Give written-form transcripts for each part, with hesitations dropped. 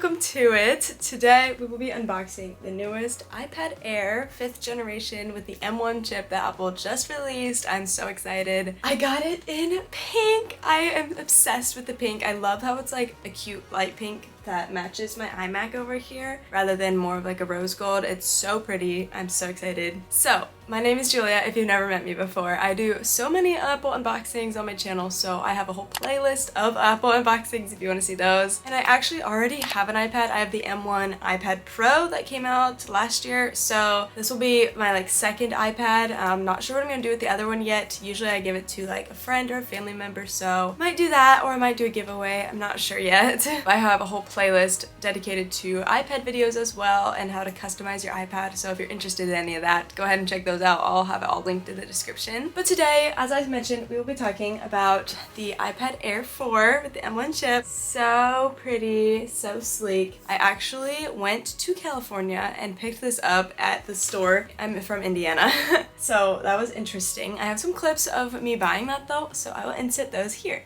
welcome to it. Today we will be unboxing the newest iPad Air 5th generation with the M1 chip that Apple just released. I'm so excited. I got it in pink. I am obsessed with the pink. I love how it's like a cute light pink that matches my iMac over here rather than more of like a rose gold. It's so pretty. I'm so excited. So my name is Julia. If you've never met me before, I do so many Apple unboxings on my channel, so I have a whole playlist of Apple unboxings if you want to see those. And I actually already have an iPad. I have the M1 iPad Pro that came out last year, so this will be my second iPad. I'm not sure what I'm gonna do with the other one yet. Usually I give it to like a friend or a family member, so might do that or I might do a giveaway. I'm not sure yet. I have a whole playlist dedicated to iPad videos as well and how to customize your iPad, so if you're interested in any of that, go ahead and check those out. I'll have it all linked in the description. But today, as I mentioned, we will be talking about the iPad Air 4 with the M1 chip. So pretty, so sleek. I actually went to California and picked this up at the store. I'm from Indiana, so that was interesting. I have some clips of me buying that though, so I will insert those here.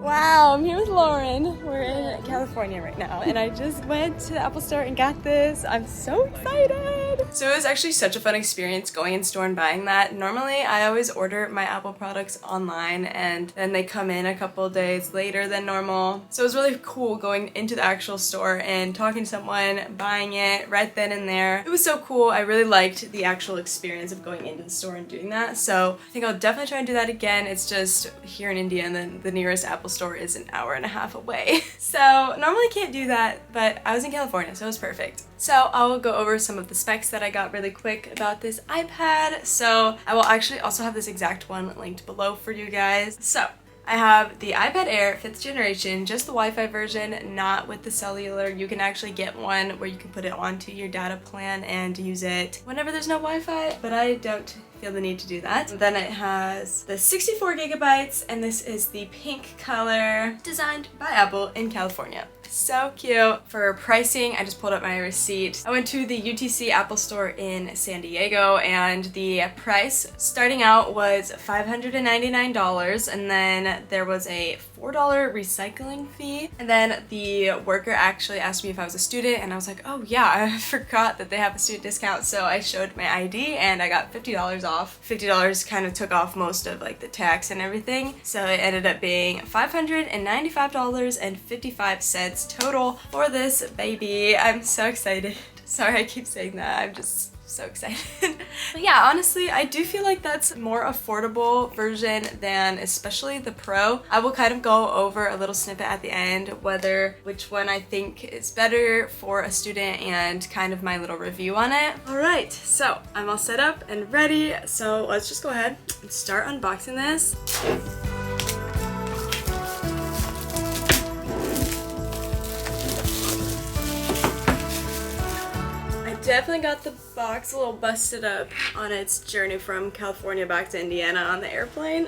Wow, I'm here with Lauren. We're in California right now, and I just went to the Apple store and got this. I'm so excited! So it was actually such a fun experience going in store and buying that. Normally, I always order my Apple products online, and then they come in a couple days later than normal. So it was really cool going into the actual store and talking to someone, buying it right then and there. It was so cool. I really liked the actual experience of going into the store and doing that. So I think I'll definitely try and do that again. It's just here in India, and then the nearest Apple store is an hour and a half away. So normally can't do that, but I was in California, so it was perfect. So I'll go over some of the specs that I got really quick about this iPad. So I will actually also have this exact one linked below for you guys. So I have the iPad Air 5th generation, just the Wi-Fi version, not with the cellular. You can actually get one where you can put it onto your data plan and use it whenever there's no Wi-Fi, but I don't feel the need to do that. Then it has the 64 gigabytes, and this is the pink color, designed by Apple in California. So cute. For pricing, I just pulled up my receipt. I went to the UTC Apple store in San Diego, and the price starting out was $599, and then there was a $4 recycling fee. And then the worker actually asked me if I was a student, and I was like, oh yeah, I forgot that they have a student discount. So I showed my ID and I got $50 off. $50 kind of took off most of like the tax and everything. So it ended up being $595.55 total for this baby. I'm so excited. Sorry I keep saying that. I'm just so excited. But yeah, honestly, I do feel like that's a more affordable version than especially the Pro. I will kind of go over a little snippet at the end which one I think is better for a student and kind of my little review on it. Alright, so I'm all set up and ready, so let's just go ahead and start unboxing this. Definitely got the box a little busted up on its journey from California back to Indiana on the airplane.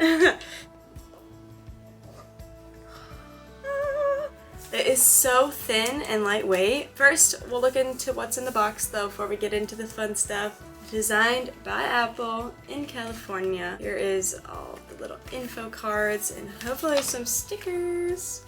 It is so thin and lightweight. First, we'll look into what's in the box though before we get into the fun stuff. Designed by Apple in California. Here is all the little info cards and hopefully some stickers.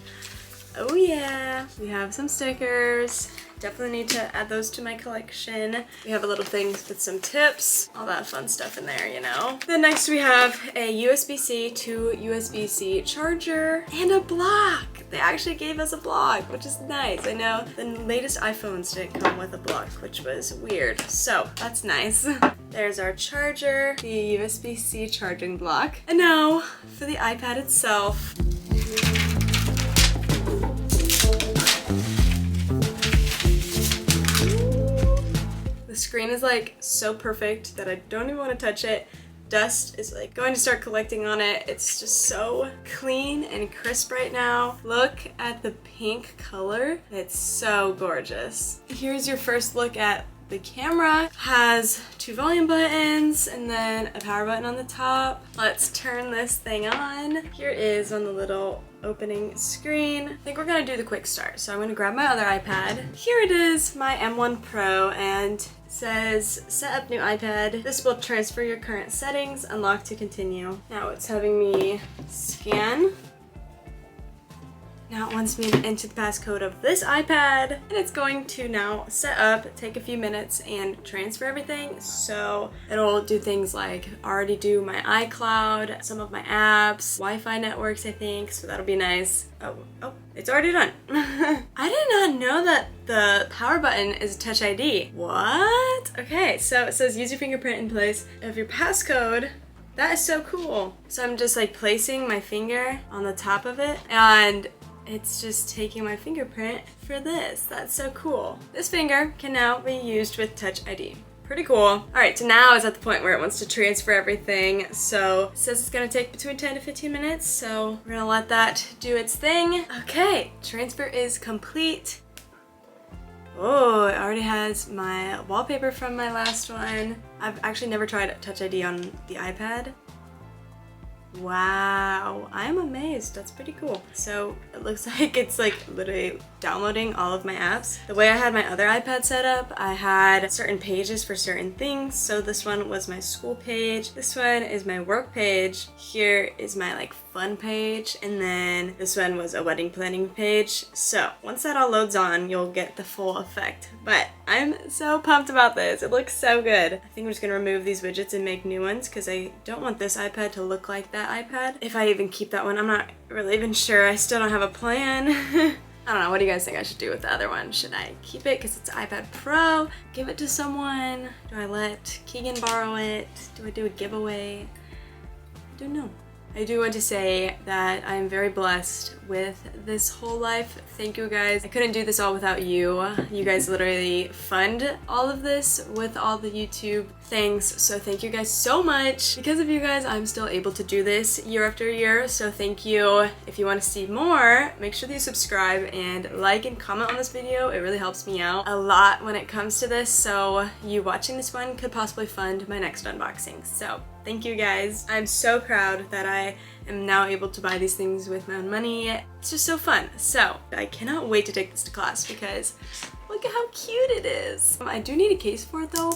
Oh yeah, we have some stickers. Definitely need to add those to my collection. We have a little thing with some tips, all that fun stuff in there, you know. Then next we have a USB-C to USB-C charger and a block. They actually gave us a block, which is nice. I know the latest iPhones didn't come with a block, which was weird. So that's nice. There's our charger, the USB-C charging block. And now for the iPad itself. The screen is like so perfect that I don't even want to touch it. Dust is like going to start collecting on it. It's just so clean and crisp right now. Look at the pink color. It's so gorgeous. Here's your first look at the camera. Has 2 volume buttons and then a power button on the top. Let's turn this thing on. Here is on the little opening screen. I think we're gonna do the quick start. So I'm gonna grab my other iPad. Here it is, my M1 Pro, and it says set up new iPad. This will transfer your current settings, unlock to continue. Now it's having me scan. Now it wants me to enter the passcode of this iPad, and it's going to now set up, take a few minutes, and transfer everything. So it'll do things like already do my iCloud, some of my apps, Wi-Fi networks, I think, so that'll be nice. Oh, it's already done. I did not know that the power button is Touch ID. What? Okay, so it says use your fingerprint in place of your passcode. That is so cool. So I'm just like placing my finger on the top of it, and it's just taking my fingerprint for this. That's so cool. This finger can now be used with Touch ID. Pretty cool. All right, so now it's at the point where it wants to transfer everything. So it says it's gonna take between 10 to 15 minutes. So we're gonna let that do its thing. Okay, transfer is complete. Oh, it already has my wallpaper from my last one. I've actually never tried Touch ID on the iPad. Wow, I'm amazed. That's pretty cool. So it looks like it's like literally downloading all of my apps. The way I had my other iPad set up, I had certain pages for certain things. So this one was my school page. This one is my work page. Here is my like fun page. And then this one was a wedding planning page. So once that all loads on, you'll get the full effect. But I'm so pumped about this. It looks so good. I think I'm just gonna remove these widgets and make new ones because I don't want this iPad to look like that iPad. If I even keep that one, I'm not really even sure. I still don't have a plan. I don't know, what do you guys think I should do with the other one? Should I keep it because it's iPad Pro? Give it to someone? Do I let Keegan borrow it? Do I do a giveaway? I don't know. I do want to say that I am very blessed with this whole life. Thank you guys. I couldn't do this all without you. You guys literally fund all of this with all the YouTube things. So thank you guys so much. Because of you guys, I'm still able to do this year after year. So thank you. If you want to see more, make sure that you subscribe and like and comment on this video. It really helps me out a lot when it comes to this. So you watching this one could possibly fund my next unboxing. So thank you guys. I'm so proud that I am now able to buy these things with my own money. It's just so fun. So I cannot wait to take this to class because look at how cute it is. I do need a case for it though.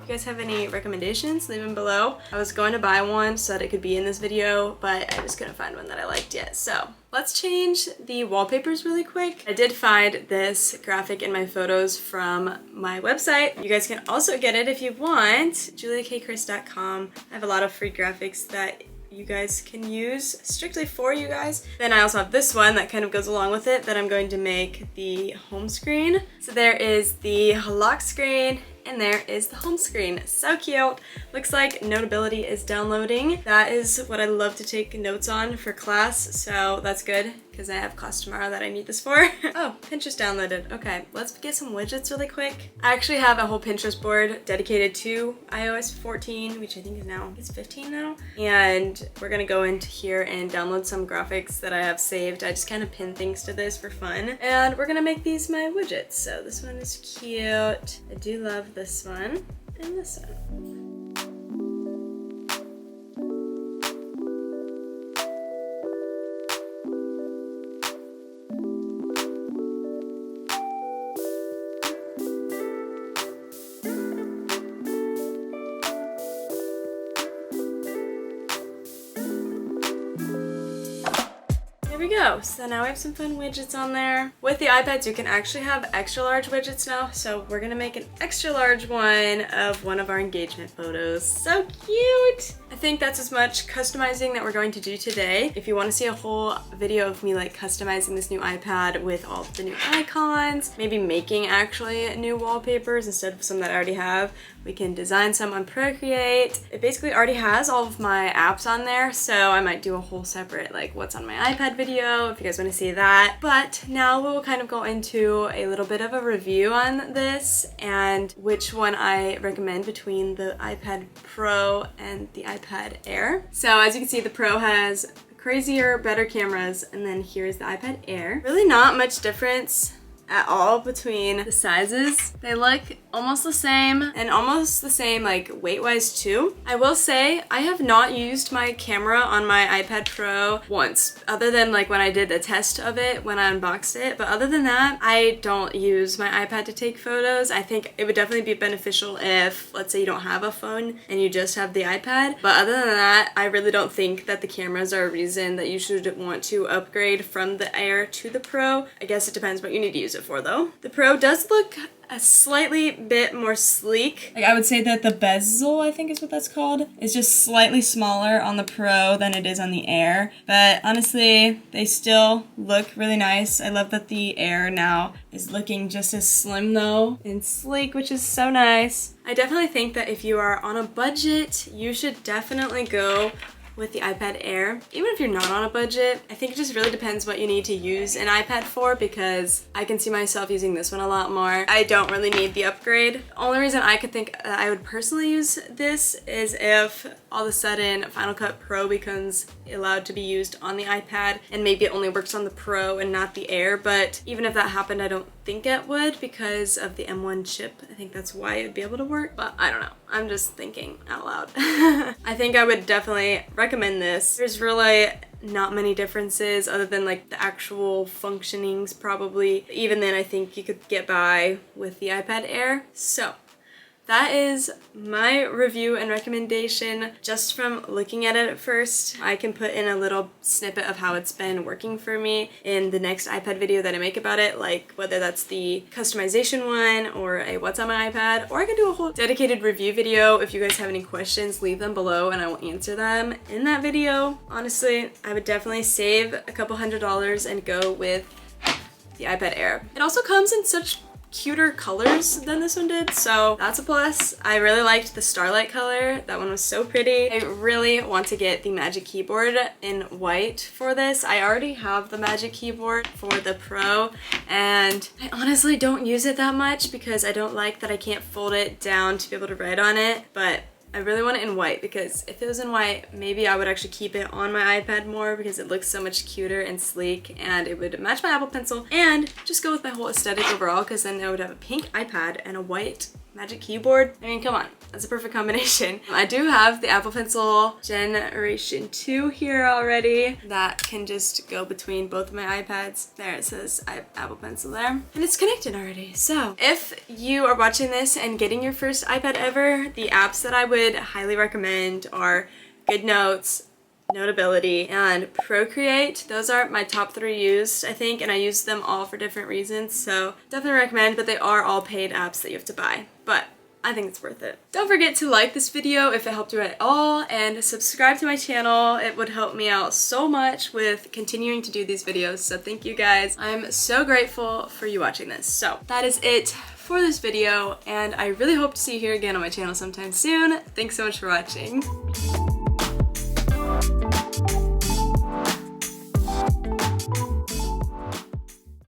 If you guys have any recommendations, leave them below. I was going to buy one so that it could be in this video, but I just couldn't find one that I liked yet. So let's change the wallpapers really quick. I did find this graphic in my photos from my website. You guys can also get it if you want, juliakrist.com. I have a lot of free graphics that you guys can use strictly for you guys. Then I also have this one that kind of goes along with it that I'm going to make the home screen. So there is the lock screen and there is the home screen. So cute. Looks like Notability is downloading. That is what I love to take notes on for class, so that's good because I have class tomorrow that I need this for. Oh, Pinterest downloaded. Okay, let's get some widgets really quick. I actually have a whole Pinterest board dedicated to iOS 14, which I think is now, it's 15 now. And we're gonna go into here and download some graphics that I have saved. I just kind of pin things to this for fun. And we're gonna make these my widgets. So this one is cute. I do love this one and this one. There we go. So now we have some fun widgets on there. With the iPads, you can actually have extra large widgets now. So we're gonna make an extra large one of one of our engagement photos. So cute. I think that's as much customizing that we're going to do today. If you want to see a whole video of me like customizing this new iPad with all of the new icons, maybe making actually new wallpapers instead of some that I already have, we can design some on Procreate. It basically already has all of my apps on there, so I might do a whole separate like what's on my iPad video if you guys want to see that. But now we will kind of go into a little bit of a review on this and which one I recommend between the iPad Pro and the iPad Air. So as you can see, the Pro has crazier, better cameras, and then here's the iPad Air. Really not much difference at all between the sizes. They look almost the same and almost the same like weight-wise too. I will say I have not used my camera on my iPad Pro once, other than like when I did a test of it when I unboxed it. But other than that, I don't use my iPad to take photos. I think it would definitely be beneficial if, let's say, you don't have a phone and you just have the iPad. But other than that, I really don't think that the cameras are a reason that you should want to upgrade from the Air to the Pro. I guess it depends what you need to use it for though. The Pro does look a slightly bit more sleek. Like I would say that the bezel, I think is what that's called, is just slightly smaller on the Pro than it is on the Air. But honestly, they still look really nice. I love that the Air now is looking just as slim though and sleek, which is so nice. I definitely think that if you are on a budget, you should definitely go with the iPad Air. Even if you're not on a budget, I think it just really depends what you need to use an iPad for, because I can see myself using this one a lot more. I don't really need the upgrade. The only reason I could think that I would personally use this is if all of a sudden Final Cut Pro becomes allowed to be used on the iPad and maybe it only works on the Pro and not the Air. But even if that happened, I don't think it would because of the M1 chip. I think that's why it would be able to work, but I don't know. I'm just thinking out loud. I think I would definitely recommend this. There's really not many differences other than like the actual functionings probably. Even then, I think you could get by with the iPad Air. So that is my review and recommendation just from looking at it at first. I can put in a little snippet of how it's been working for me in the next iPad video that I make about it, like whether that's the customization one or a what's on my iPad, or I can do a whole dedicated review video. If you guys have any questions, leave them below and I will answer them in that video. Honestly, I would definitely save a couple $100s and go with the iPad Air. It also comes in such cuter colors than this one did, so that's a plus. I really liked the Starlight color. That one was so pretty. I really want to get the Magic Keyboard in white for this. I already have the Magic Keyboard for the Pro and I honestly don't use it that much because I don't like that I can't fold it down to be able to write on it, but I really want it in white because if it was in white, maybe I would actually keep it on my iPad more because it looks so much cuter and sleek and it would match my Apple Pencil and just go with my whole aesthetic overall, because then I would have a pink iPad and a white Magic Keyboard. I mean, come on, that's a perfect combination. I do have the Apple Pencil Generation 2 here already that can just go between both of my iPads. There it says Apple Pencil there. And it's connected already. So if you are watching this and getting your first iPad ever, the apps that I would highly recommend are GoodNotes, Notability, and Procreate. Those are my top 3 used, I think, and I use them all for different reasons, so definitely recommend, but they are all paid apps that you have to buy. But I think it's worth it. Don't forget to like this video if it helped you at all, and subscribe to my channel. It would help me out so much with continuing to do these videos, so thank you guys. I'm so grateful for you watching this. So that is it for this video, and I really hope to see you here again on my channel sometime soon. Thanks so much for watching.